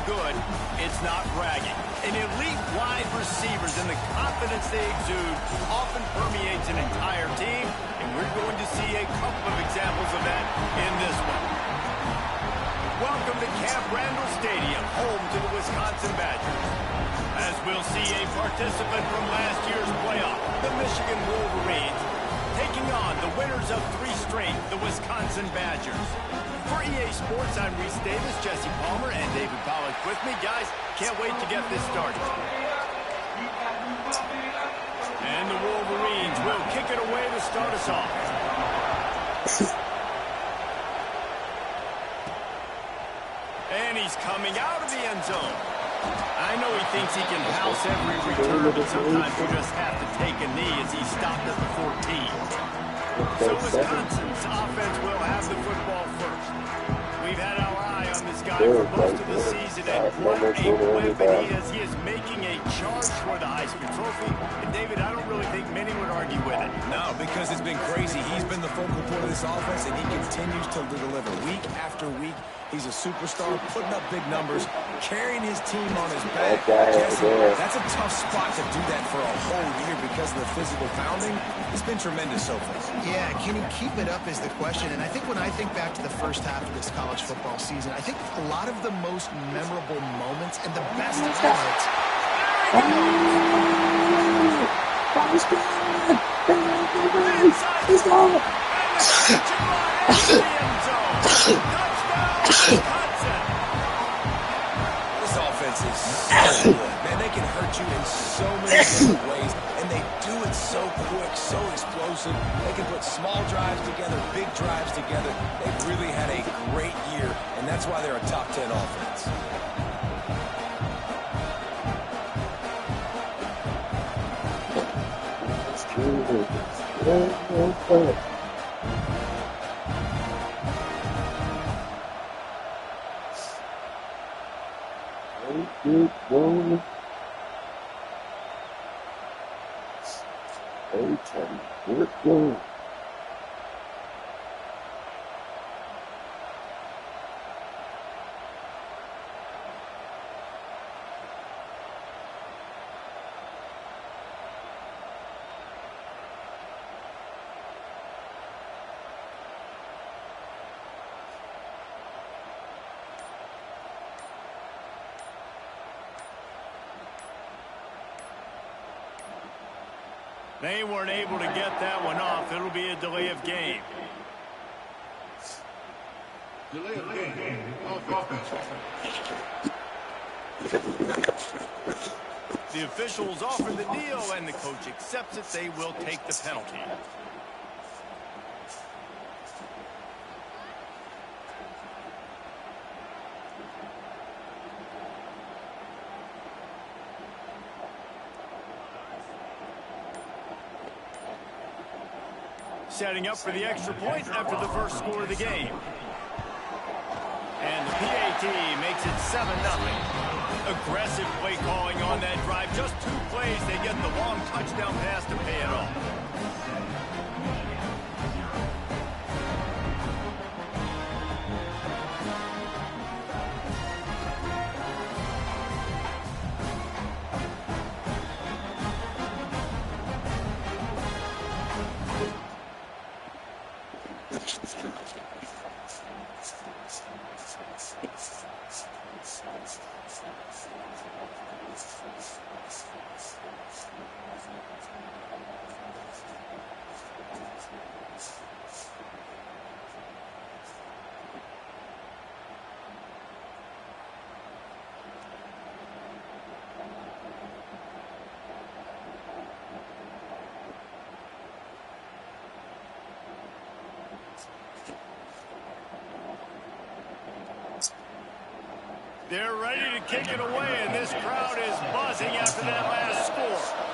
good, it's not bragging. And elite wide receivers and the confidence they exude often permeates an entire team, and we're going to see a couple of examples of that in this one. Welcome to Camp Randall Stadium, home to the Wisconsin Badgers. As we'll see a participant from last year's playoff, the Michigan Wolverines, taking on the winners of 3 straight, the Wisconsin Badgers. For EA Sports, I'm Reese Davis, Jesse Palmer, and David Pollack with me. Guys, can't wait to get this started. And the Wolverines will kick it away to start us off. And he's coming out of the end zone. I know he thinks he can house every return, but sometimes you just have to take a knee as he stopped at the 14. So Wisconsin's offense will have the football first. We've had our eye on this guy for most of the season, and what a weapon he is. He is making a charge for the Heisman Trophy. And David, I don't really think many would argue with it. No, because it's been crazy. He's been the focal point of this offense, and he continues to deliver week after week. He's a superstar, putting up big numbers, carrying his team on his back. Jesse, that's a tough spot to do that for a whole year because of the physical pounding. It's been tremendous so far. Yeah, can he keep it up is the question. And I think when I think back to the first half of this college football season, I think a lot of the most memorable moments and the best highlights. This offense is so good. Man, they can hurt you in so many different ways, and they do it so quick, so explosive. They can put small drives together, big drives together. They've really had a great year, and that's why they're a top 10 offense. They weren't able to get that one off. It'll be a delay of game. Delay of game. Offense. The officials offer the deal, and the coach accepts it. They will take the penalty. Setting up for the extra point after the first score of the game. And the PAT makes it 7-0. Aggressive play calling on that drive. Just 2 plays, they get the long touchdown pass to pay it off. They're ready to kick it away, and this crowd is buzzing after that last score.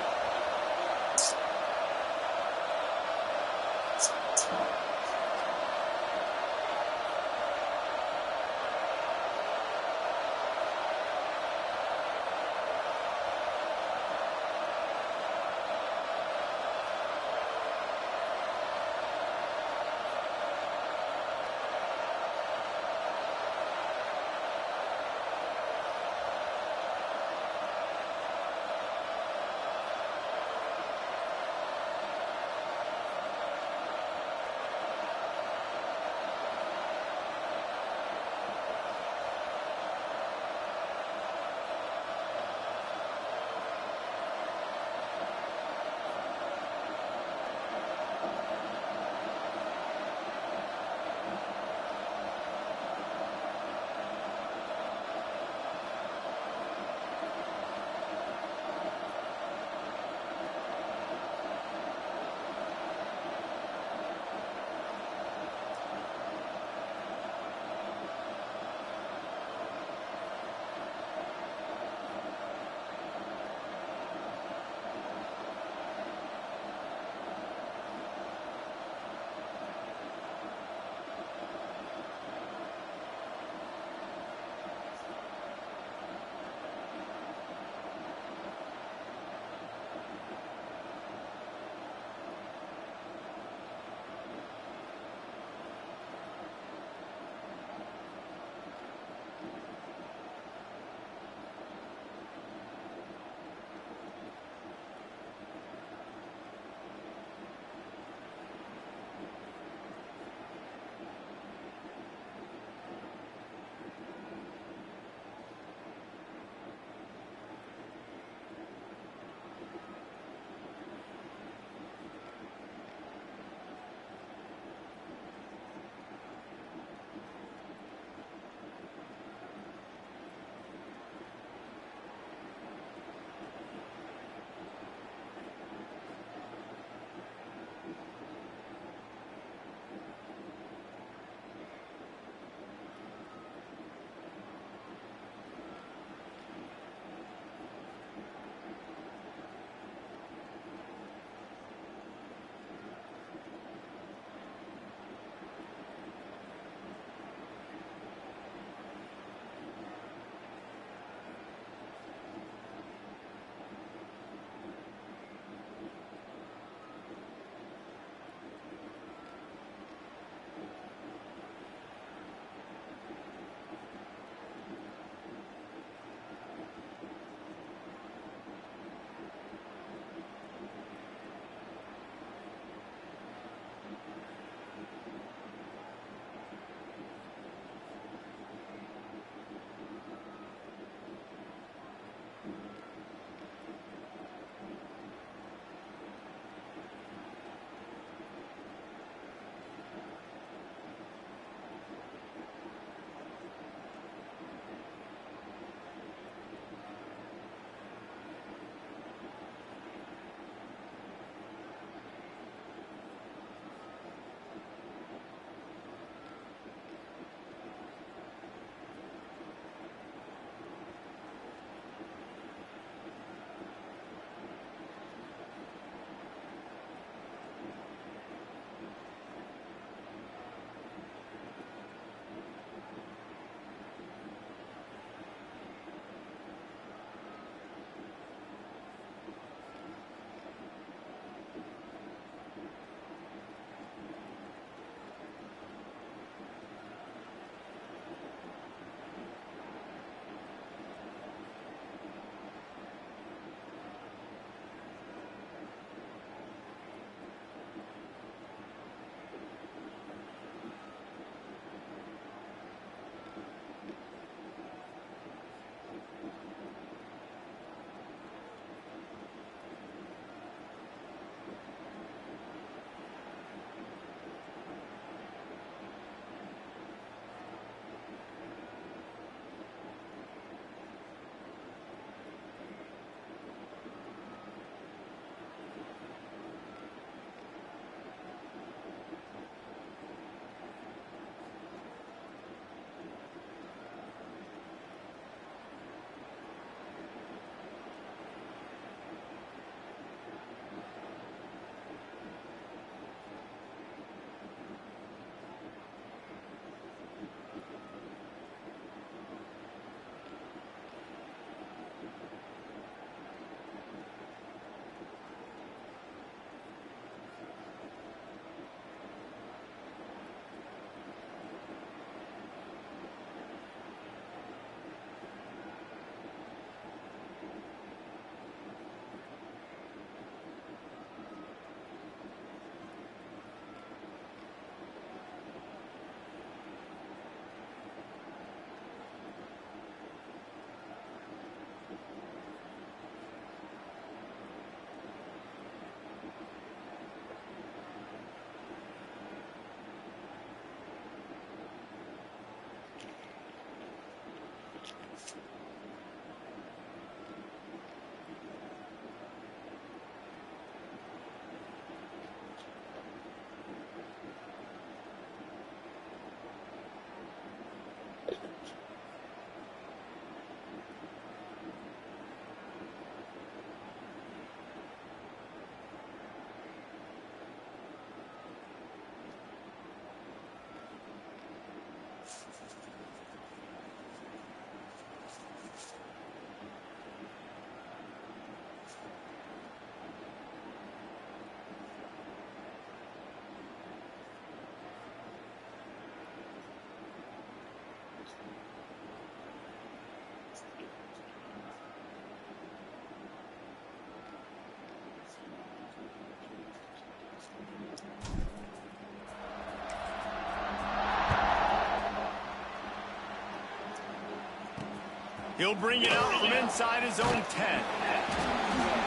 He'll bring it out from inside his own 10.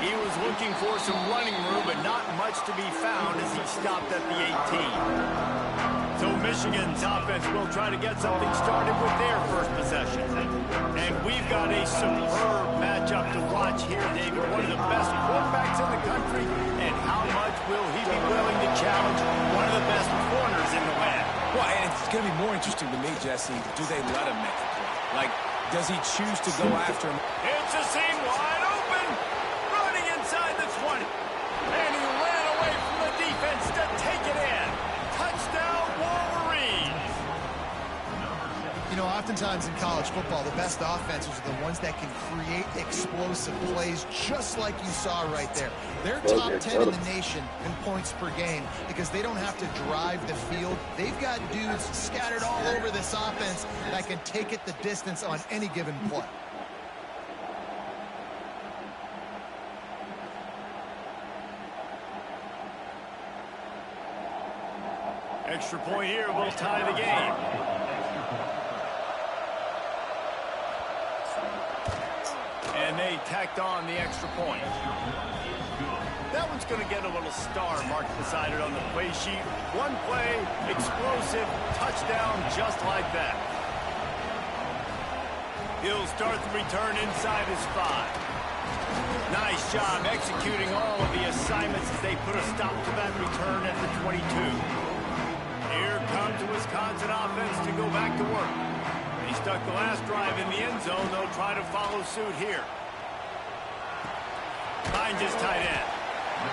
He was looking for some running room, but not much to be found as he stopped at the 18. So Michigan's offense will try to get something started with their first possession. And we've got a superb matchup to watch here, David. One of the best quarterbacks in the country. And how much will he be willing to challenge one of the best corners in the land? Well, and it's going to be more interesting to me, Jesse, do they let him make the play? Like, does he choose to go after him? It's a seam wide open. Running inside the 20. And he ran away from the defense to take it in. Touchdown, Wolverines. You know, oftentimes in college football, the best offenses are the ones that can create explosive plays just like you saw right there. They're top 10 in the nation in points per game because they don't have to drive the field. They've got dudes scattered all over this offense that can take it the distance on any given play. Extra point here will tie the game. And they tacked on the extra point. That one's going to get a little star marked beside it on the play sheet. One play, explosive, touchdown just like that. He'll start the return inside his 5. Nice job executing all of the assignments as they put a stop to that return at the 22. Here comes the Wisconsin offense to go back to work. He stuck the last drive in the end zone. They'll try to follow suit here. Finds his tight end.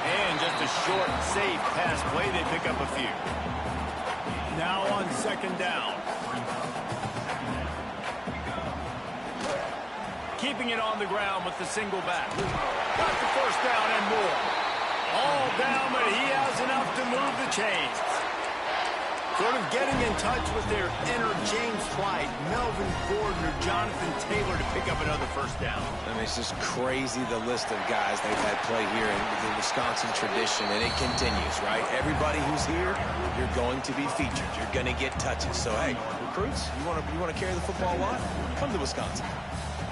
And just a short, safe pass play. They pick up a few. Now on second down. Keeping it on the ground with the single back. Got the first down and more. All down, but he has enough to move the chains. Sort of getting in touch with their inner James White, Melvin Gordon, or Jonathan Taylor to pick up another first down. I mean, it's just crazy the list of guys they've had play here in the Wisconsin tradition, and it continues, right? Everybody who's here, you're going to be featured. You're going to get touches. So, hey, recruits, you want to carry the football a lot? Come to Wisconsin.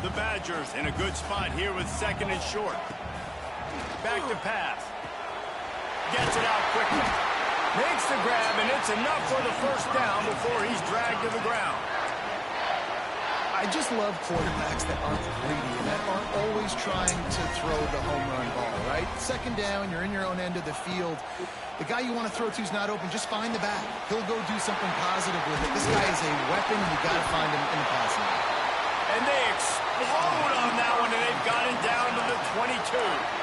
The Badgers in a good spot here with second and short. Back to pass. Gets it out quickly. Makes the grab, and it's enough for the first down before he's dragged to the ground. I just love quarterbacks that aren't greedy and that aren't always trying to throw the home run ball, right? Second down, you're in your own end of the field. The guy you want to throw to is not open. Just find the back. He'll go do something positive with it. This guy is a weapon. You got to find him in the passing game. And they explode on that one, and they've got it down to the 22.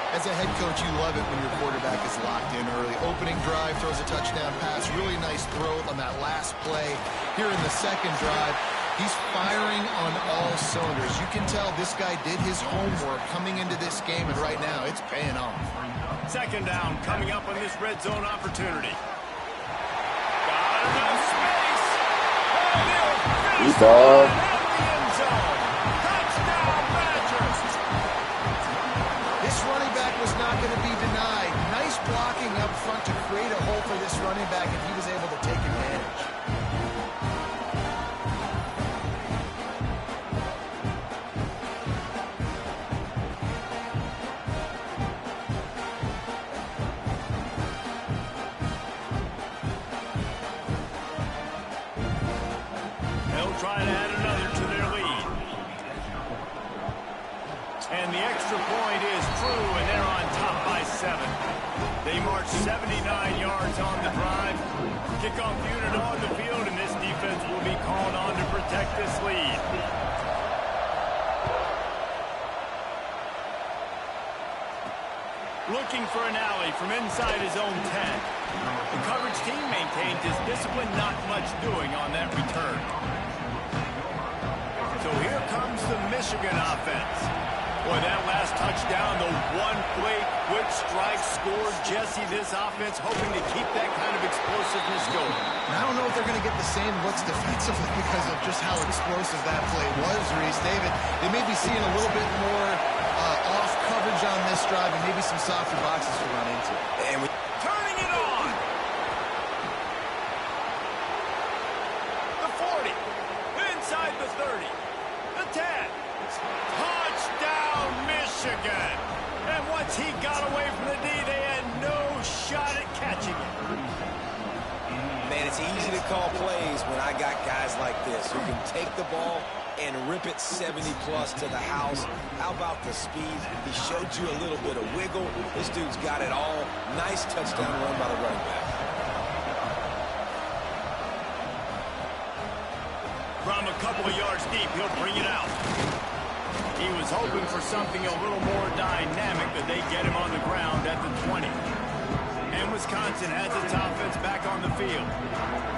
As a head coach, you love it when your quarterback is locked in early. Opening drive, throws a touchdown pass. Really nice throw on that last play. Here in the second drive, he's firing on all cylinders. You can tell this guy did his homework coming into this game, and right now it's paying off. Second down coming up on this red zone opportunity. Got enough space. And they'll finish the end zone. Touchdown, Badgers. This running back was not going to be denied. Nice blocking up front to create a hole for this running back, and he was able to take advantage. They'll try to add another to their lead. And the extra point is true, and they're on top by 7. They march 79 yards on the drive. Kickoff unit on the field, and this defense will be called on to protect this lead. Looking for an alley from inside his own 10. The coverage team maintains his discipline, not much doing on that return. So here comes the Michigan offense. Boy, that last touchdown, the one-play quick strike scored. Jesse, this offense hoping to keep that kind of explosiveness going. And I don't know if they're going to get the same looks defensively because of just how explosive that play was, Reese. David, they may be seeing a little bit more off coverage on this drive and maybe some softer boxes to run into. And Turning it on. The 40. Inside the 30. he got away from the D, they had no shot at catching it. Man, it's easy to call plays when I got guys like this who can take the ball and rip it 70-plus to the house. How about the speed? He showed you a little bit of wiggle. This dude's got it all. Nice touchdown run by the running back. From a couple of yards deep, he'll bring it out. He was hoping for something a little more dynamic, but they get him on the ground at the 20. And Wisconsin has its offense back on the field.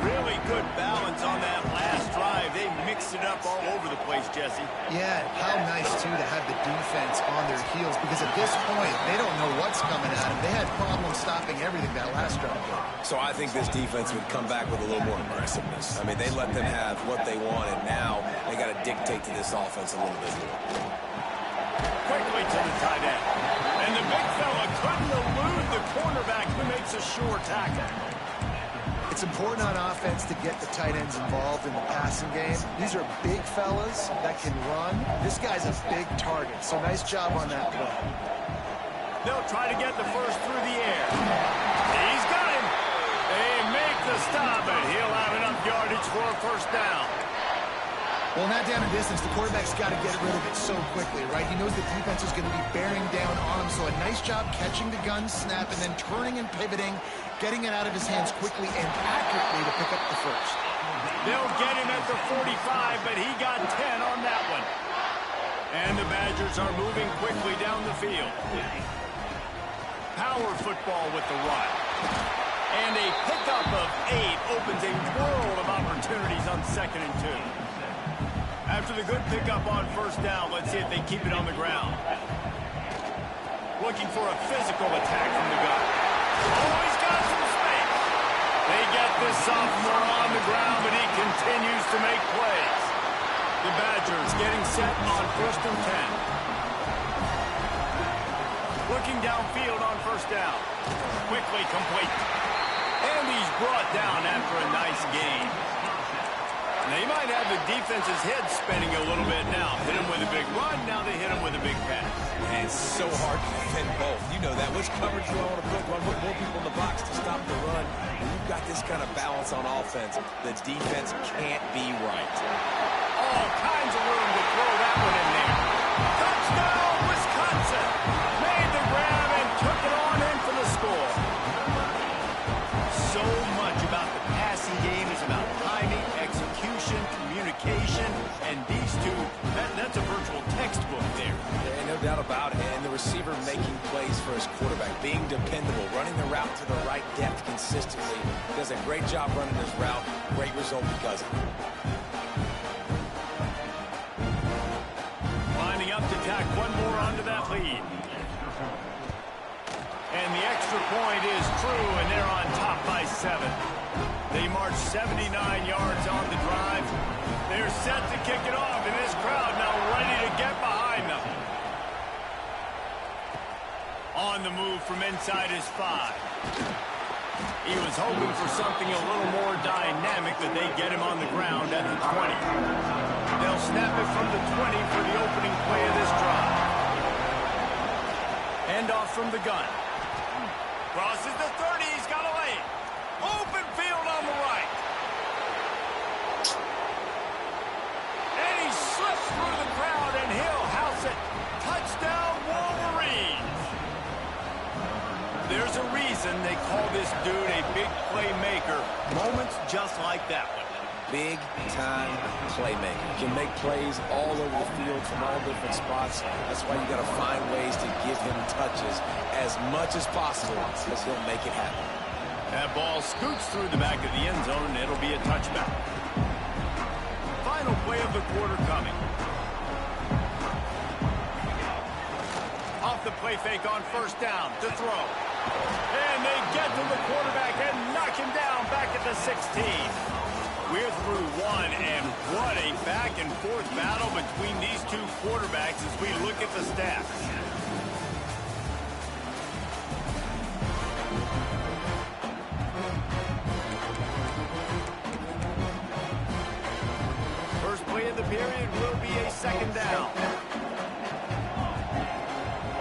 Really good balance on that last drive. They mixed it up all over the place, Jesse. Yeah, how nice, too, to have the defense on their heels, because at this point, they don't know what's coming at them. They had problems stopping everything that last drive. So I think this defense would come back with a little more aggressiveness. I mean, they let them have what they want, and now they got to dictate to this offense a little bit more. Quickly to the tight end. And the big fella couldn't elude the cornerback who makes a sure tackle. It's important on offense to get the tight ends involved in the passing game. These are big fellas that can run. This guy's a big target, so nice job on that play. They'll try to get the first through the air. He's got him. They make the stop, and he'll have enough yardage for a first down. Well, in that down and distance, the quarterback's got to get rid of it so quickly, right? He knows the defense is going to be bearing down on him, so a nice job catching the gun snap and then turning and pivoting, getting it out of his hands quickly and accurately to pick up the first. They'll get him at the 45, but he got 10 on that one. And the Badgers are moving quickly down the field. Power football with the run. And a pickup of 8 opens a world of opportunities on 2nd and 2. After the good pickup on first down, let's see if they keep it on the ground. Looking for a physical attack from the gun. Oh, he's got some space. They get this sophomore on the ground, but he continues to make plays. The Badgers getting set on 1st and 10. Looking downfield on first down. Quickly complete. And he's brought down after a nice gain. They might have the defense's head spinning a little bit now. Hit him with a big run, now they hit him with a big pass. And it's so hard to defend both. You know that. Which coverage you want to put? Put more people in the box to stop the run. When you've got this kind of balance on offense, the defense can't be right. All kinds of room to throw that one in there. Touchdown, Wisconsin! Made the grab and took it on in for the score. So much about the passing game is about timing, execution, communication, and these two, that's a virtual textbook there. Yeah, no doubt about it. And the receiver making plays for his quarterback, being dependable, running the route to the right depth consistently. Does a great job running his route. Great result because of it. Lining up to tack one more onto that lead. And the extra point is true, and they're on top by 7. They march 79 yards on the drive. They're set to kick it off, and this crowd now ready to get behind them. On the move from inside his 5. He was hoping for something a little more dynamic, but they get him on the ground at the 20. They'll snap it from the 20 for the opening play of this drive. Hand off from the gun. Crosses the 30, he's got a lane. Open field on the right. And he slips through the crowd, and he'll house it. Touchdown, Wolverines. There's a reason they call this dude a big playmaker. Moments just like that one. Big-time playmaker. Can make plays all over the field from all different spots. That's why you got to find ways to give him touches as much as possible, because he'll make it happen. That ball scoots through the back of the end zone, and it'll be a touchback. Final play of the quarter coming. Off the play fake on first down to throw. And they get to the quarterback and knock him down back at the 16. We're through one, and what a back-and-forth battle between these two quarterbacks as we look at the stats. First play of the period will be a second down.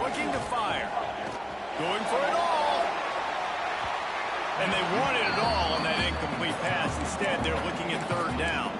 Looking to fire. Going for it all. And they wanted it all on that incomplete pass. Instead, they're looking at third down.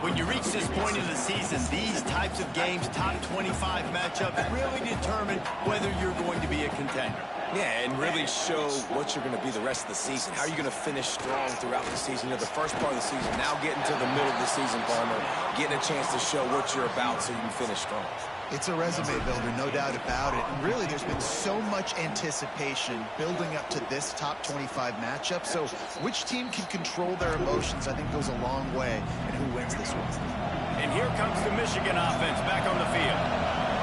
When you reach this point in the season, these types of games, top 25 matchups, really determine whether you're going to be a contender. Yeah, and really show what you're going to be the rest of the season. How are you going to finish strong throughout the season? You know, the first part of the season, now getting to the middle of the season, Palmer, getting a chance to show what you're about so you can finish strong. It's a resume builder, no doubt about it. And really, there's been so much anticipation building up to this top 25 matchup. So which team can control their emotions, I think, goes a long way in who wins this one. And here comes the Michigan offense back on the field.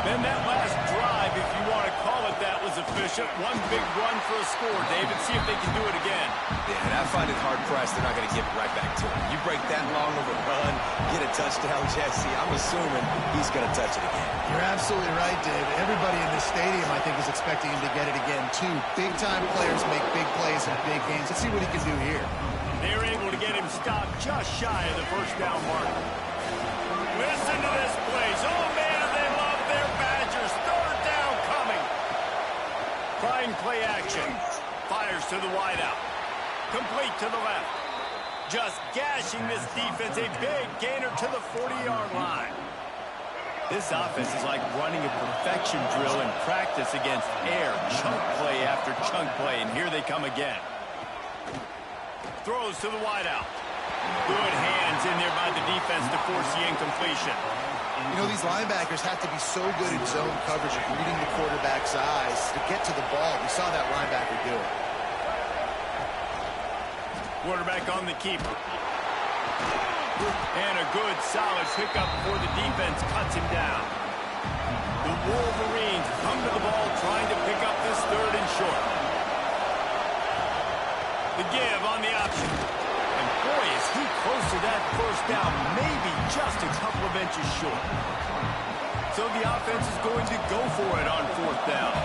Then that last drive, if you want to call it that, was efficient. One big run for a score, David. See if they can do it again. Yeah, and I find it hard-pressed they're not going to give it right back to him. You break that long of a run, get a touchdown, Jesse, I'm assuming he's going to touch it again. You're absolutely right, Dave. Everybody in this stadium, I think, is expecting him to get it again, too. Big-time players make big plays in big games. Let's see what he can do here. They're able to get him stopped just shy of the first down mark. Listen to this place. Oh, man, they love their Badgers. Third down coming. Trying play action. Fires to the wideout. Complete to the left. Just gashing this defense. A big gainer to the 40-yard line. This offense is like running a perfection drill in practice against air. Chunk play after chunk play, and here they come again. Throws to the wideout. Good hands in there by the defense to force the incompletion. You know, these linebackers have to be so good in zone coverage of reading the quarterback's eyes to get to the ball. We saw that linebacker do it. Quarterback on the keeper. And a good, solid pickup before the defense cuts him down. The Wolverines come to the ball trying to pick up this third and short. The give on the option. And boy, is he close to that first down, maybe just a couple of inches short. So the offense is going to go for it on fourth down.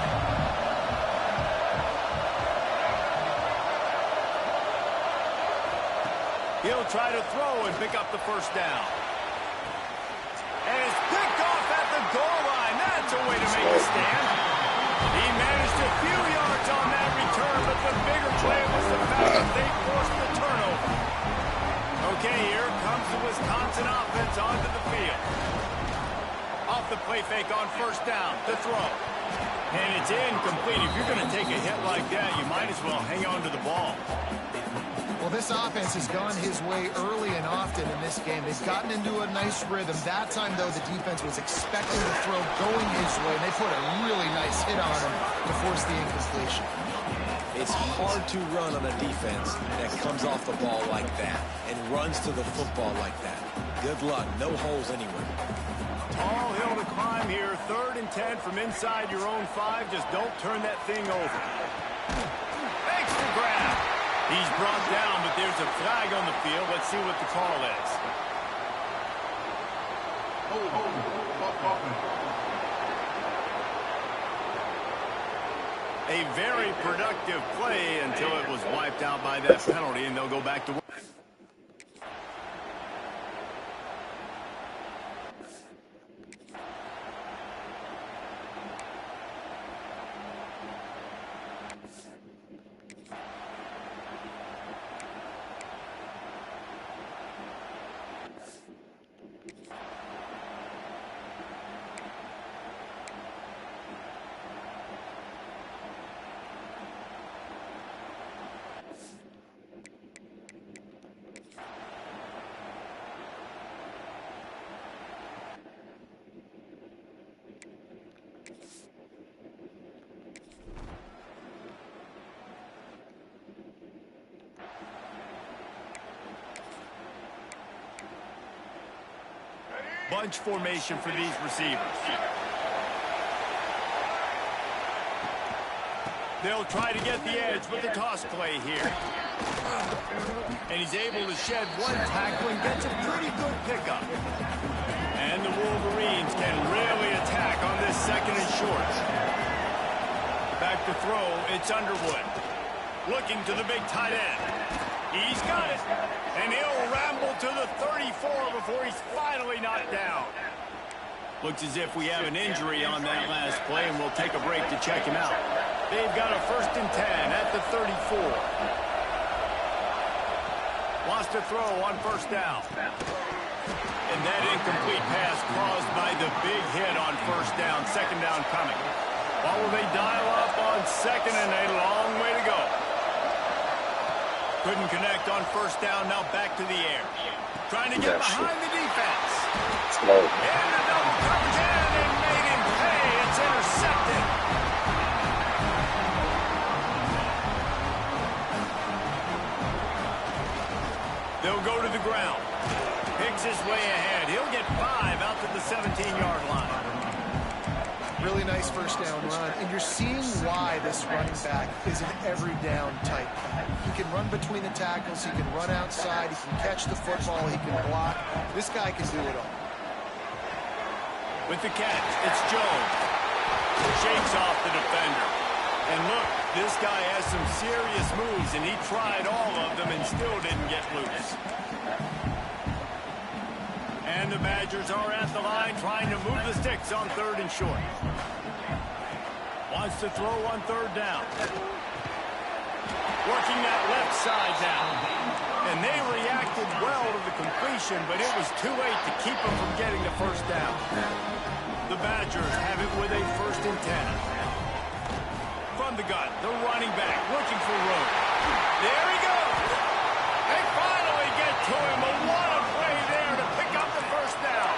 He'll try to throw and pick up the first down. And it's picked off at the goal line. That's a way to make a stand. He managed a few yards on that return, but the bigger play was the fact that they forced the turnover. Okay, here comes the Wisconsin offense onto the field. Off the play fake on first down. The throw. And it's incomplete. If you're going to take a hit like that, you might as well hang on to the ball. Well, this offense has gone his way early and often in this game. They've gotten into a nice rhythm. That time, though, the defense was expecting the throw going his way. And they put a really nice hit on him to force the incompletion. It's hard to run on a defense that comes off the ball like that and runs to the football like that. Good luck. No holes anywhere. Tall hill to climb here. 3rd and 10 from inside your own 5. Just don't turn that thing over. Extra grab. He's brought down, but there's a flag on the field. Let's see what the call is. A very productive play until it was wiped out by that penalty, and they'll go back to work. Bunch formation for these receivers. They'll try to get the edge with the toss play here. And he's able to shed one tackle and gets a pretty good pickup. And the Wolverines can really attack on this 2nd and short. Back to throw, it's Underwood. Looking to the big tight end. He's got it. And he'll ramble to the 34 before he's finally knocked down. Looks as if we have an injury on that last play, and we'll take a break to check him out. They've got a 1st and 10 at the 34. Wants to throw on 1st down. And that incomplete pass caused by the big hit on 1st down. 2nd down coming. What will they dial up on 2nd and a long way to go? Couldn't connect on 1st down. Now back to the air. Trying to get behind the defense. And the double coverage in and made him pay. It's intercepted. They'll go to the ground. Picks his way ahead. He'll get 5 out to the 17-yard line. Really nice 1st down run, and you're seeing why this running back is an every down type back. He can run between the tackles, he can run outside, he can catch the football, he can block. This guy can do it all. With the catch, it's Jones. Shakes off the defender. And look, this guy has some serious moves, and he tried all of them and still didn't get loose. And the Badgers are at the line trying to move the sticks on 3rd and short. Wants to throw on 3rd down. Working that left side now. And they reacted well to the completion, but it was too late to keep them from getting the 1st down. The Badgers have it with a 1st and 10. From the gun, the running back looking for room. There he goes. They finally get to him. What a play there to pick up the 1st down.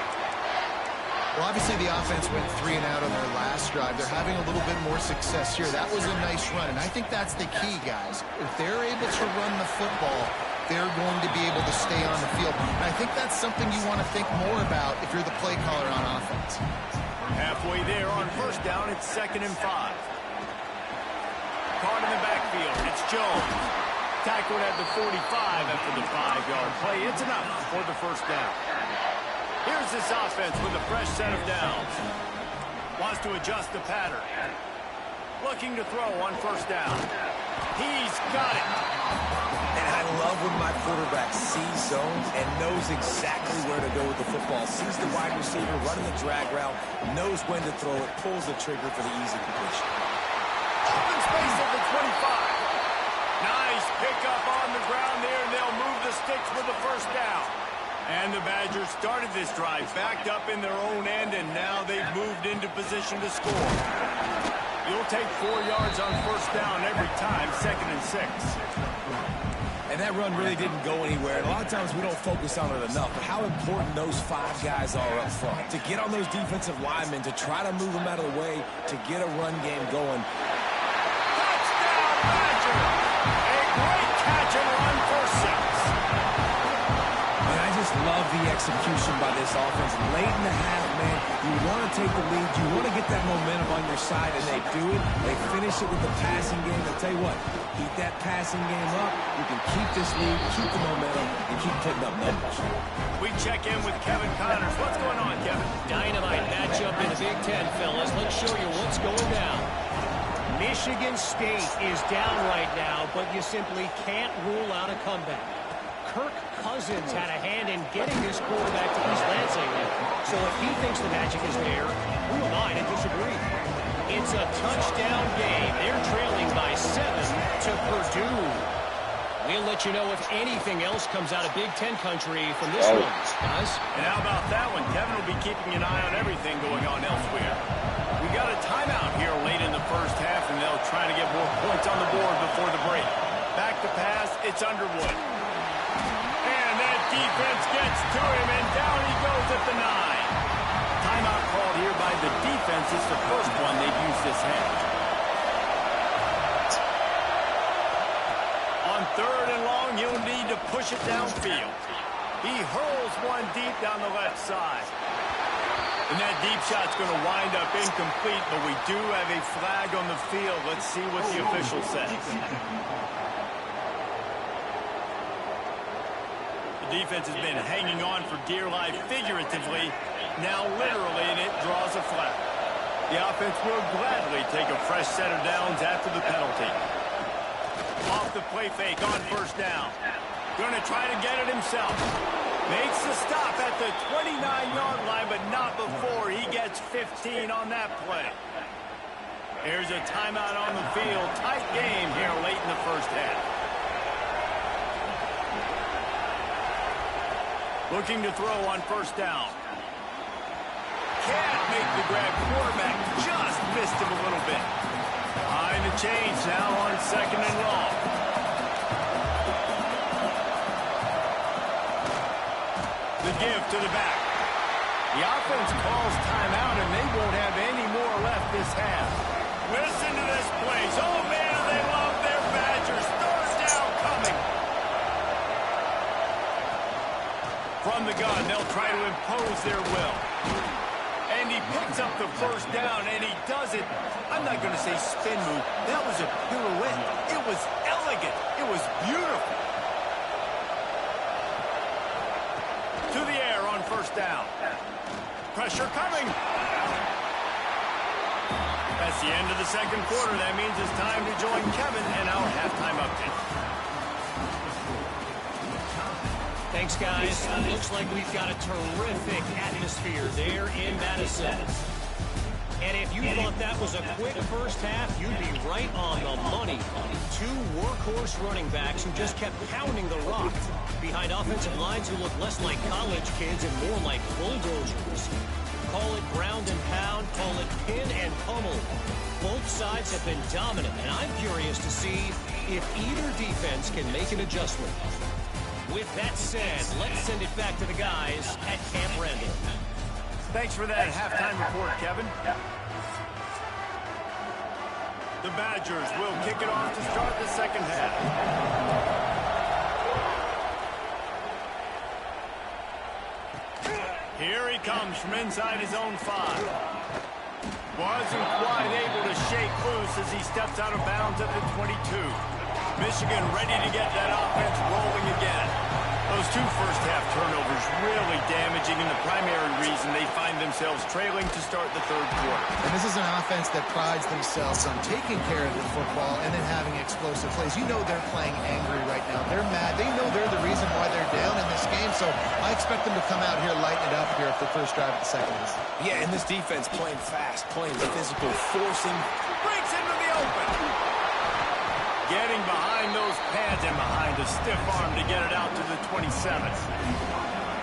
Well, obviously the offense went 3 and out on their last drive. They're having a little bit more success here. That was a nice run, and I think that's the key, guys. If they're able to run the football, they're going to be able to stay on the field. And I think that's something you want to think more about if you're the play caller on offense. Halfway there on 1st down, it's 2nd and 5. Caught in the backfield, it's Jones. Tackled at the 45 after the 5-yard play. It's enough for the 1st down. Here's this offense with a fresh set of downs. Wants to adjust the pattern. Looking to throw on 1st down. He's got it. And I love when my quarterback sees zones and knows exactly where to go with the football. Sees the wide receiver running the drag route, knows when to throw it, pulls the trigger for the easy completion. Open space at the 25. Nice pickup on the ground there, and they'll move the sticks with the 1st down. And the Badgers started this drive backed up in their own end, and now they've moved into position to score. You'll take 4 yards on 1st down every time, 2nd and 6. And that run really didn't go anywhere. And a lot of times we don't focus on it enough, but how important those 5 guys are up front. To get on those defensive linemen, to try to move them out of the way, to get a run game going. Touchdown, Badger! A great catch and run for 6. And I just love the execution by this offense. Late in the half, man, you want to take the lead. You want to get that momentum on your side, and they do it. They finish it with the passing game. I'll tell you what, keep that passing game up. You can keep this lead, keep the momentum, and keep putting up numbers. We check in with Kevin Connors. What's going on, Kevin? Dynamite matchup in the Big Ten, fellas. Let's show you what's going down. Michigan State is down right now, but you simply can't rule out a comeback. Kirk Cousins had a hand in getting this quarterback to East Lansing. So if he thinks the magic is there, who am I to disagree? It's a touchdown game. They're trailing by 7 to Purdue. We'll let you know if anything else comes out of Big Ten country from this one, guys. And how about that one? Kevin will be keeping an eye on everything going on elsewhere. We got a timeout here late in the 1st half, and they'll try to get more points on the board before the break. Back to pass, it's Underwood. And that defense gets to him, and down he goes at the 9. Timeout called here by the defense. It's the first one they've used this half. On 3rd and long, he'll need to push it downfield. He hurls one deep down the left side. And that deep shot's going to wind up incomplete, but we do have a flag on the field. Let's see what the official says. The defense has been hanging on for dear life figuratively, now literally, and it draws a flag. The offense will gladly take a fresh set of downs after the penalty. Off the play fake on 1st down. Going to try to get it himself. Makes the stop at the 29-yard line, but not before he gets 15 on that play. Here's a timeout on the field. Tight game here late in the first half. Looking to throw on first down. Can't make the grab. Quarterback just missed him a little bit. Behind the chains now on second and long. The give to the back. The offense calls timeout, and they won't have any more left this half. Listen to this place. Oh, man, they love their Badgers. Third down coming. From the gun, they'll try to impose their will. And he picks up the first down, and he does it. I'm not going to say spin move. That was a pirouette. It was elegant. It was beautiful. To the air on first down. Pressure coming. That's the end of the second quarter. That means it's time to join Kevin and our halftime update. Thanks, guys. Looks like we've got a terrific atmosphere there in Madison. And if you thought that was a quick first half, you'd be right on the money. Two workhorse running backs who just kept pounding the rock behind offensive lines who look less like college kids and more like bulldozers. Call it ground and pound, call it pin and pummel. Both sides have been dominant, and I'm curious to see if either defense can make an adjustment. With that said, let's send it back to the guys at Camp Randall. Thanks for that halftime report, Kevin. The Badgers will kick it off to start the second half. Here he comes from inside his own 5. Wasn't quite able to shake loose as he steps out of bounds at the 22. Michigan ready to get that offense rolling again. Those two first-half turnovers really damaging, and the primary reason they find themselves trailing to start the third quarter. And this is an offense that prides themselves on taking care of the football and then having explosive plays. You know they're playing angry right now. They're mad. They know they're the reason why they're down in this game, so I expect them to come out here, lighten it up here at the first drive of the second half. Yeah, and this defense playing fast, playing physical, forcing. Breaks into the open. Getting behind those pads and behind a stiff arm to get it out to the 27.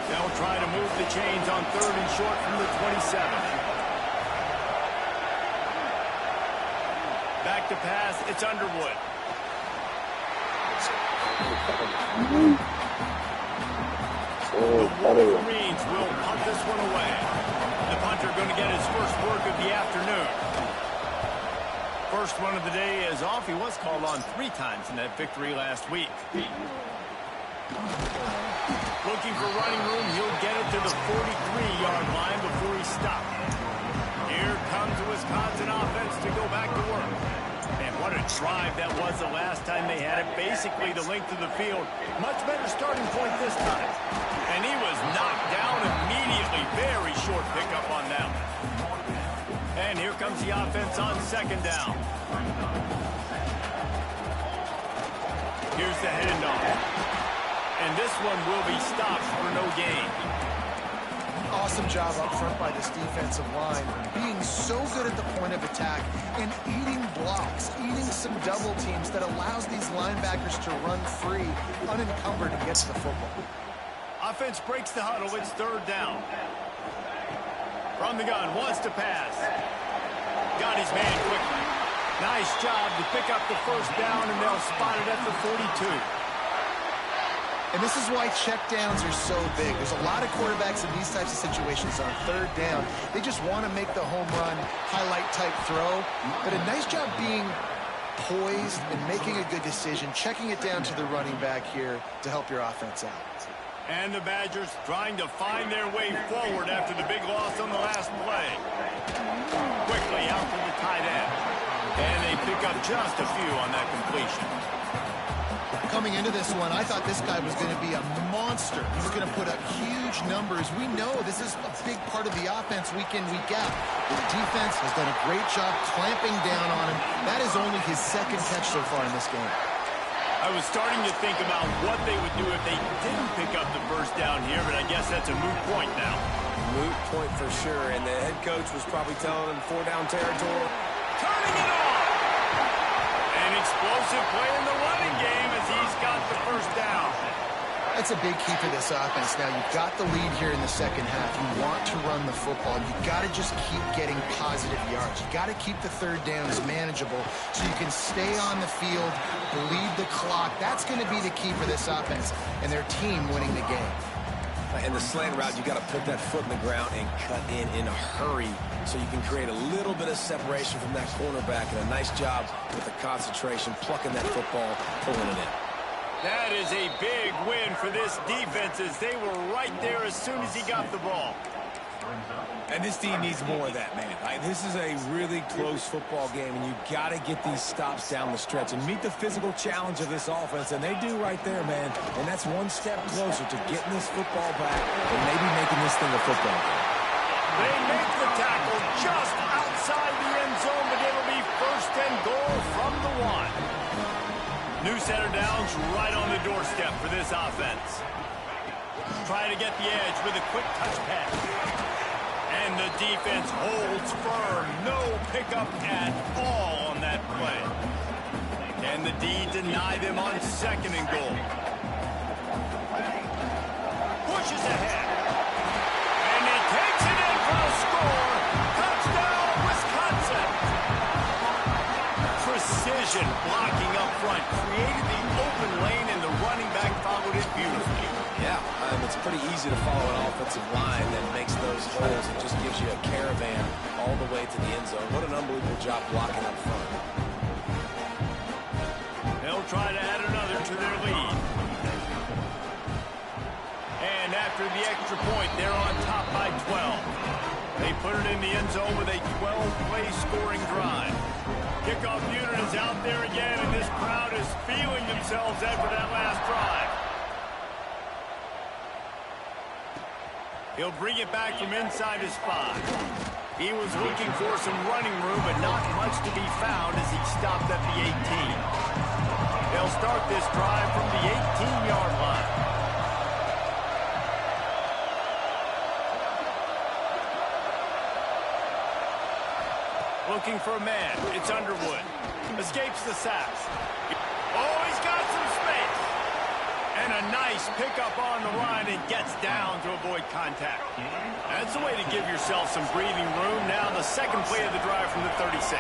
They'll try to move the chains on third and short from the 27. Back to pass, it's Underwood. The Wolverines will punt this one away. The punter going to get his first work of the afternoon. First one of the day is off. He was called on 3 times in that victory last week. Looking for running room. He'll get it to the 43-yard line before he stopped. Here comes the Wisconsin offense to go back to work. And what a drive that was the last time they had it. Basically the length of the field. Much better starting point this time. And he was knocked down immediately. Very short pickup on that one. And here comes the offense on second down. Here's the handoff. And this one will be stopped for no gain. Awesome job up front by this defensive line, being so good at the point of attack and eating blocks, eating some double teams that allows these linebackers to run free, unencumbered, and get to the football. Offense breaks the huddle. It's third down. From the gun, wants to pass. Got his man quickly. Nice job to pick up the first down, and they'll spot it at the 42. And this is why checkdowns are so big. There's a lot of quarterbacks in these types of situations on third down. They just want to make the home run, highlight-type throw. But a nice job being poised and making a good decision, checking it down to the running back here to help your offense out. And the Badgers trying to find their way forward after the big loss on the last play. Quickly out to the tight end. And they pick up just a few on that completion. Coming into this one, I thought this guy was going to be a monster. He's going to put up huge numbers. We know this is a big part of the offense week in, week out. The defense has done a great job clamping down on him. That is only his second catch so far in this game. I was starting to think about what they would do if they didn't pick up the first down here, but I guess that's a moot point now. Moot point for sure, and the head coach was probably telling them 4-down territory. turning it on. An explosive play in the running game as he's got the first down. That's a big key for this offense. Now, you've got the lead here in the second half. You want to run the football. You've got to just keep getting positive yards. You've got to keep the third downs manageable so you can stay on the field, bleed the clock. That's going to be the key for this offense and their team winning the game. In the slant route, you got to put that foot in the ground and cut in a hurry so you can create a little bit of separation from that cornerback. And a nice job with the concentration, plucking that football, pulling it in. That is a big win for this defense as they were right there as soon as he got the ball. And this team needs more of that, man. This is a really close football game, and you've got to get these stops down the stretch and meet the physical challenge of this offense, and they do right there, man. And that's one step closer to getting this football back and maybe making this thing a football game. They make the tackle just outside the end zone, but it'll be first and goal from the 1. New set of downs right on the doorstep for this offense. Try to get the edge with a quick touch pass. And the defense holds firm. No pickup at all on that play. And the D deny them on second and goal. Pushes ahead. And he takes it in for a score. Touchdown, Wisconsin. Precision blocking up front. Created the open lane, and the running back followed it beautifully. Yeah, it's pretty easy to follow an offensive line that makes those holes and just gives you a caravan all the way to the end zone. What an unbelievable job blocking up front. They'll try to add another to their lead. And after the extra point, they're on top by 12. They put it in the end zone with a 12-play scoring drive. Kickoff unit is out there again, and this crowd is feeling themselves after that last drive. He'll bring it back from inside his 5. He was looking for some running room, but not much to be found as he stopped at the 18. They'll start this drive from the 18-yard line. Looking for a man. It's Underwood. Escapes the sack. Oh, he's got some space. And a nice pickup on the line and gets down to avoid contact. That's a way to give yourself some breathing room. Now the second play of the drive from the 36.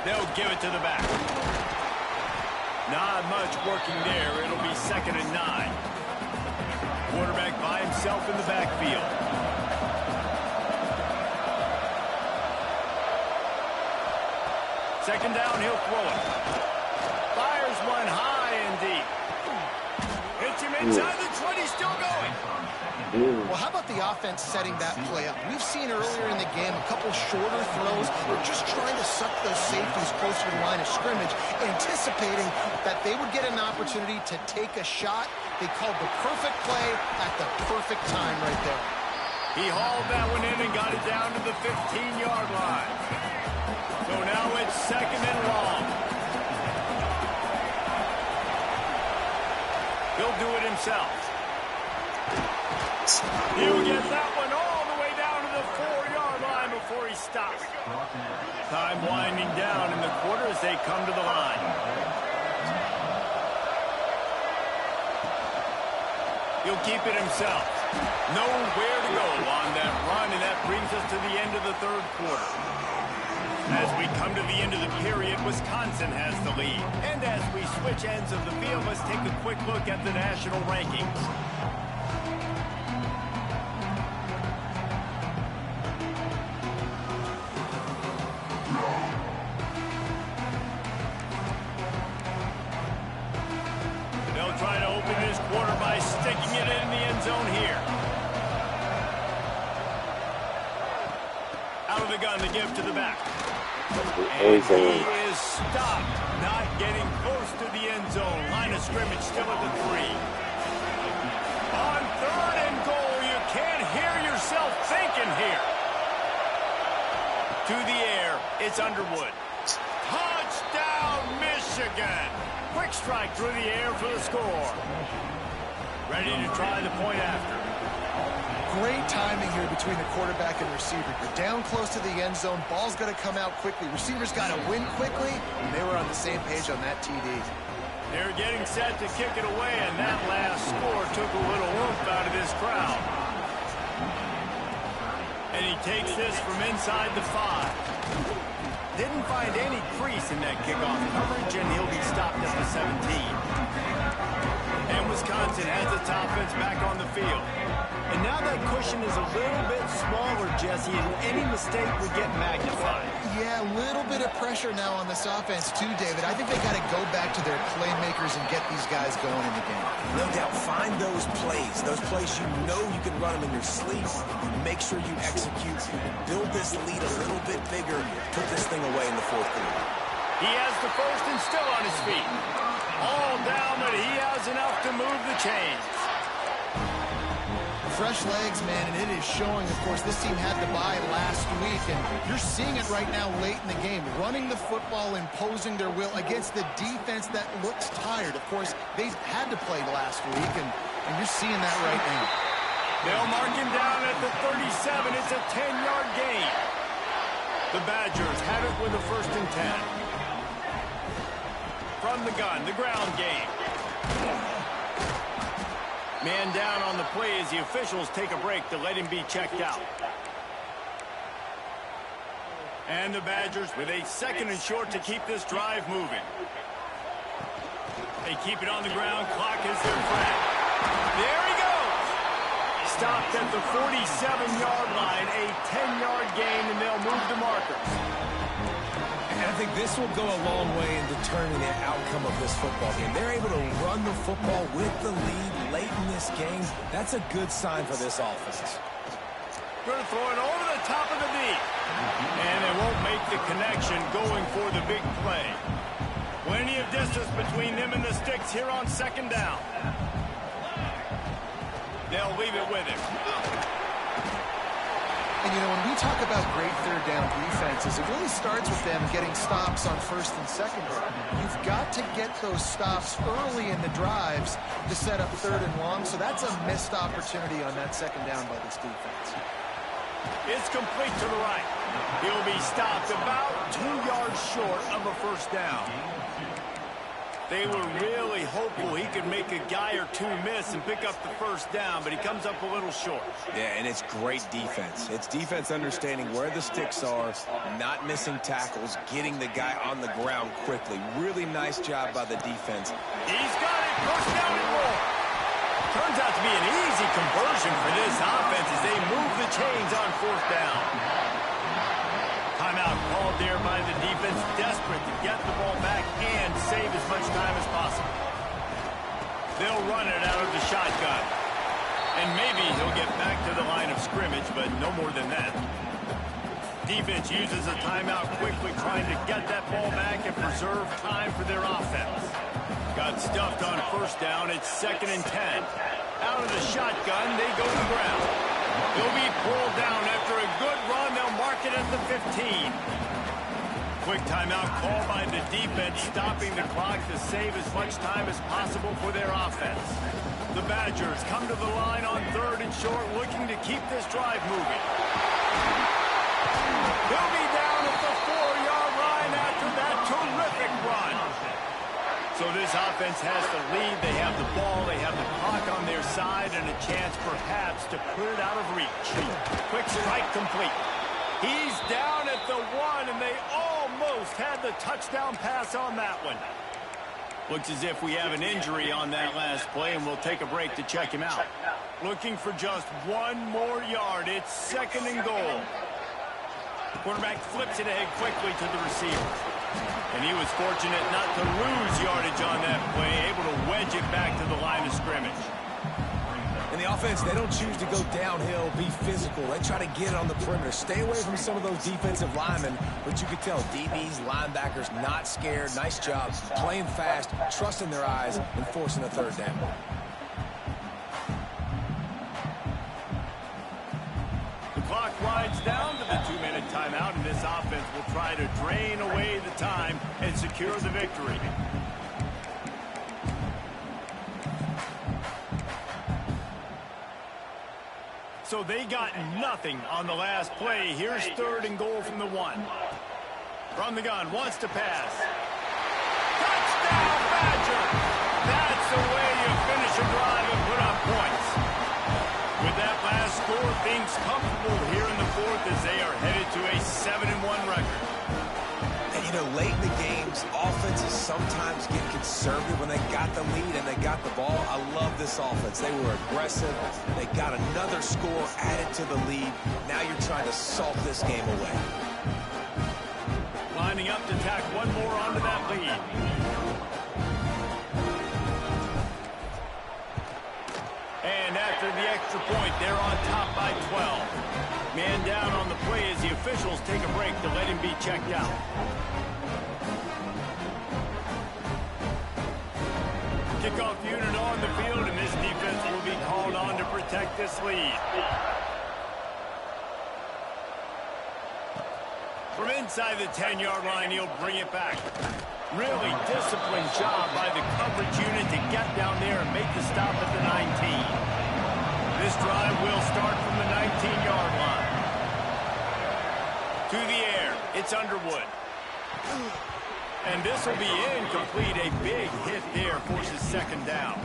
They'll give it to the back. Not much working there. It'll be 2nd and 9. Quarterback by himself in the backfield. Second down, he'll throw it. Fires one high and deep. Hits him inside the 20, still going. Well, how about the offense setting that play up? We've seen earlier in the game a couple shorter throws. They're just trying to suck those safeties closer to the line of scrimmage, anticipating that they would get an opportunity to take a shot. They called the perfect play at the perfect time right there. He hauled that one in and got it down to the 15-yard line. So now it's 2nd and long. He'll do it himself. He'll get that one all the way down to the 4-yard line before he stops. Time winding down in the quarter as they come to the line. He'll keep it himself. Nowhere to go on that run, and that brings us to the end of the 3rd quarter. As we come to the end of the period, Wisconsin has the lead. And as we switch ends of the field, let's take a quick look at the national rankings. They'll try to open this quarter by sticking it in the end zone here. Out of the gun, the give to the back. And he is stopped, not getting close to the end zone. Line of scrimmage still at the 3. On 3rd and goal, you can't hear yourself thinking here. To the air, it's Underwood. Touchdown, Michigan. Quick strike through the air for the score. Ready to try the point after. Great timing here between the quarterback and receiver. You're down close to the end zone. Ball's got to come out quickly. Receivers got to win quickly, and they were on the same page on that TD. They're getting set to kick it away, and that last score took a little oomph out of this crowd. And he takes this from inside the 5. Didn't find any crease in that kickoff coverage, and he'll be stopped at the 17. And Wisconsin has its offense back on the field. And now that cushion is a little bit smaller, Jesse, and any mistake would get magnified. Yeah, a little bit of pressure now on this offense too, David. I think they got to go back to their playmakers and get these guys going in the game. No doubt, find those plays you know you can run them in your sleep. Make sure you execute. Build this lead a little bit bigger. Put this thing away in the fourth quarter. He has the first and still on his feet. All down, but he has enough to move the chains. Fresh legs, man, and it is showing. Of course, this team had the bye last week, and you're seeing it right now late in the game. Running the football, imposing their will against the defense that looks tired. Of course, they had to play last week, and you're seeing that right now. They'll mark him down at the 37. It's a 10-yard gain. The Badgers have it with a 1st and 10. From the gun, the ground game. Man down on the play as the officials take a break to let him be checked out. And the Badgers with a 2nd and short to keep this drive moving. They keep it on the ground. Clock is their friend. There he goes. Stopped at the 47-yard line. A 10-yard gain, and they'll move the markers. And I think this will go a long way in determining the outcome of this football game. They're able to run the football with the lead late in this game. That's a good sign for this offense. Going to throw it over the top of the knee. And they won't make the connection going for the big play. Plenty of distance between them and the sticks here on 2nd down. They'll leave it with him. And, you know, when we talk about great 3rd down defenses, it really starts with them getting stops on 1st and 2nd down. You've got to get those stops early in the drives to set up 3rd and long, so that's a missed opportunity on that 2nd down by this defense. It's complete to the right. He'll be stopped about 2 yards short of a 1st down. They were really hopeful he could make a guy or two miss and pick up the 1st down, but he comes up a little short. Yeah, and it's great defense. It's defense understanding where the sticks are, not missing tackles, getting the guy on the ground quickly. Really nice job by the defense. He's got it. First down and more. Turns out to be an easy conversion for this offense as they move the chains on 4th down. Timeout called there by the defense, desperate to get the ball back and save as much time as possible. They'll run it out of the shotgun. And maybe he'll get back to the line of scrimmage, but no more than that. Defense uses a timeout quickly, trying to get that ball back and preserve time for their offense. Got stuffed on 1st down. It's 2nd and 10. Out of the shotgun, they go to the ground. They'll be pulled down after a good run. They'll mark it at the 15. Quick timeout call by the defense, stopping the clock to save as much time as possible for their offense. The Badgers come to the line on 3rd and short, looking to keep this drive moving. They'll be down at the 4-yard line after that terrific run. So this offense has the lead. They have the ball. They have the clock on their side and a chance perhaps to put it out of reach. Quick strike complete. He's down at the 1, and they almost had the touchdown pass on that one. Looks as if we have an injury on that last play, and we'll take a break to check him out. Looking for just 1 more yard. It's 2nd and goal. Quarterback flips it ahead quickly to the receiver. And he was fortunate not to lose yardage on that play, able to wedge it back to the line of scrimmage. In the offense, they don't choose to go downhill, be physical. They try to get it on the perimeter. Stay away from some of those defensive linemen, but you could tell DBs, linebackers, not scared. Nice job playing fast, trusting their eyes, and forcing a 3rd down. The clock winds down to the 2-minute timeout, and this offense will try to drain away the time and secure the victory. So they got nothing on the last play. Here's 3rd and goal from the 1. From the gun, wants to pass. Touchdown, Badger! That's the way you finish a drive and put up points. With that last score, things comfortable here in the 4th as they are headed to a 7-1 record. And, you know, late in the games, offenses sometimes get conservative when they got the lead and they got the ball. I love this offense. They were aggressive. They got another score added to the lead. Now you're trying to salt this game away. Lining up to tack one more onto that lead. And after the extra point, they're on top by 12. Man down on the play as the officials take a break to let him be checked out. Kickoff unit on the field, and this defense will be called on to protect this lead. From inside the 10-yard line, he'll bring it back. Really disciplined job by the coverage unit to get down there and make the stop at the 19. This drive will start from the 19-yard line. To the air, it's Underwood. And this will be incomplete. A big hit there forces 2nd down.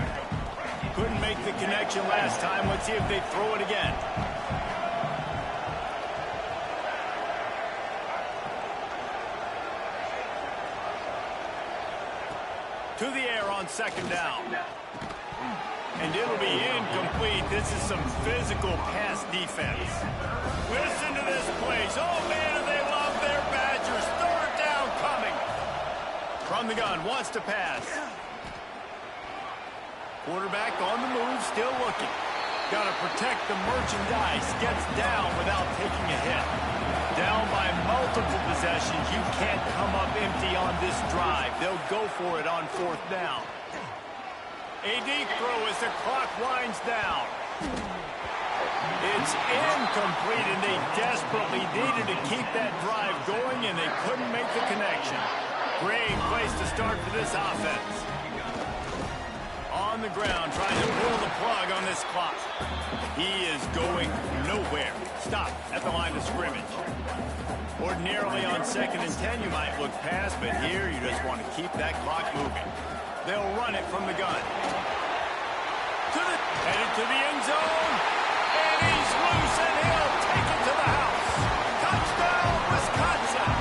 Couldn't make the connection last time. Let's see if they throw it again. To the air on 2nd down. And it'll be incomplete. This is some physical pass defense. Listen to this place. Oh, man, they love their Badgers. 3rd down coming. From the gun, wants to pass. Quarterback on the move, still looking. Got to protect the merchandise. Gets down without taking a hit. Down by multiple possessions. You can't come up empty on this drive. They'll go for it on 4th down. A deep throw as the clock winds down. It's incomplete, and they desperately needed to keep that drive going, and they couldn't make the connection. Great place to start for this offense. On the ground, trying to pull the plug on this clock. He is going nowhere. Stop at the line of scrimmage. Ordinarily on 2nd and 10, you might look past, but here you just want to keep that clock moving. They'll run it from the gun. Headed to the end zone. And he's loose, and he'll take it to the house. Touchdown, Wisconsin.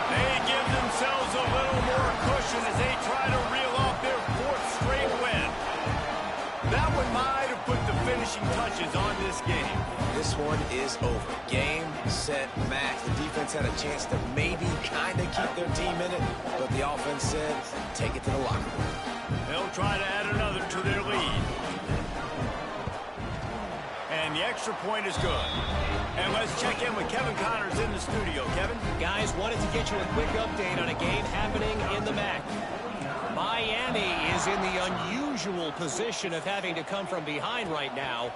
They give themselves a little more cushion as they try to reel off their 4th straight win. That one might have put the finishing touches on this game. This one is over. Game, set, match. The defense had a chance to maybe kind of keep their team in it, but the offense said, take it to the locker room. They'll try to add another to their lead. And the extra point is good. And let's check in with Kevin Connors in the studio. Kevin? Guys, wanted to get you a quick update on a game happening in the MAC. Miami is in the unusual position of having to come from behind right now,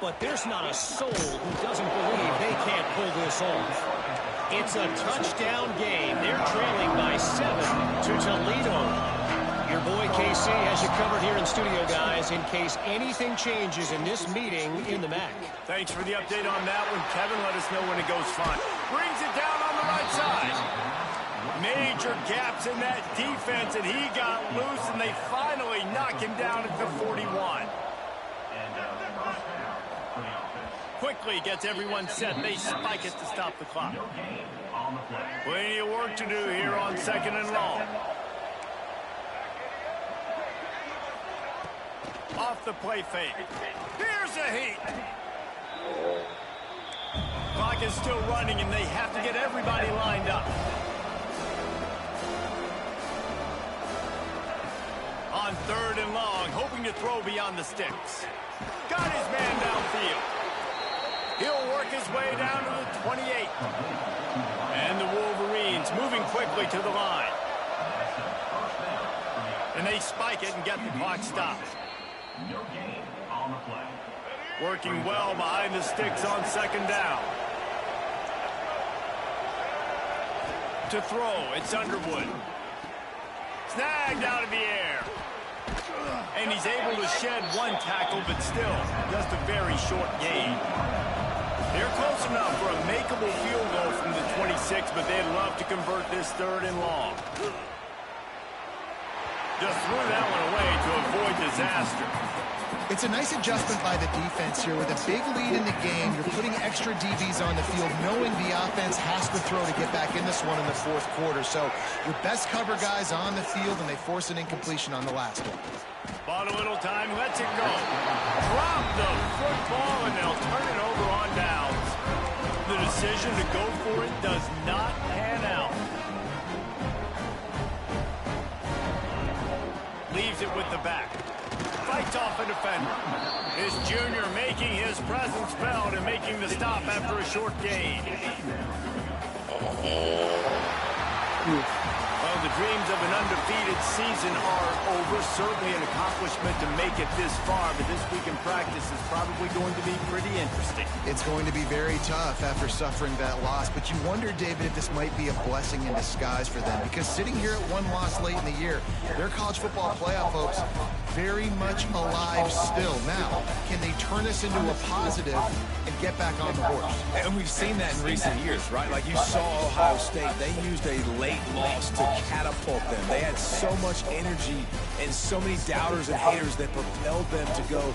but there's not a soul who doesn't believe they can't pull this off. It's a touchdown game. They're trailing by 7 to Toledo. Your boy KC has you covered here in studio, guys, in case anything changes in this meeting in the MAC. Thanks for the update on that one, Kevin. Let us know when it goes fine. Brings it down on the right side. Major gaps in that defense, and he got loose, and they finally knock him down at the 41. Quickly gets everyone set. They spike it to stop the clock. Plenty of work to do here on 2nd and long. Off the play fake. Here's a heat. Clock is still running, and they have to get everybody lined up. On 3rd and long, hoping to throw beyond the sticks. Got his man downfield. He'll work his way down to the 28. And the Wolverines moving quickly to the line. And they spike it and get the clock stopped. Working well behind the sticks on 2nd down. To throw, it's Underwood. Snagged out of the air. And he's able to shed one tackle, but still, just a very short gain. They're close enough for a makeable field goal from the 26, but they'd love to convert this 3rd and long. Just threw that one away to avoid disaster. It's a nice adjustment by the defense here. With a big lead in the game, you're putting extra DBs on the field, knowing the offense has to throw to get back in this one in the 4th quarter. So your best cover guys on the field, and they force an incompletion on the last one. Bought a little time, lets it go. Drop the football, and they'll turn it over on downs. The decision to go for it does not pan out. Leaves it with the back. Fights off a defender. His junior making his presence felt and making the stop after a short gain. Well, the dreams of an undefeated season are over. Certainly an accomplishment to make it this far, but this week in practice is probably going to be pretty interesting. It's going to be very tough after suffering that loss, but you wonder, David, if this might be a blessing in disguise for them, because sitting here at one loss late in the year, their college football playoff hopes very much alive still. Now, can they turn this into a positive and get back on the horse? And we've seen that in recent years, right? Like you saw Ohio State, they used a late loss to catapult them. They had so much energy and so many doubters and haters that propelled them to go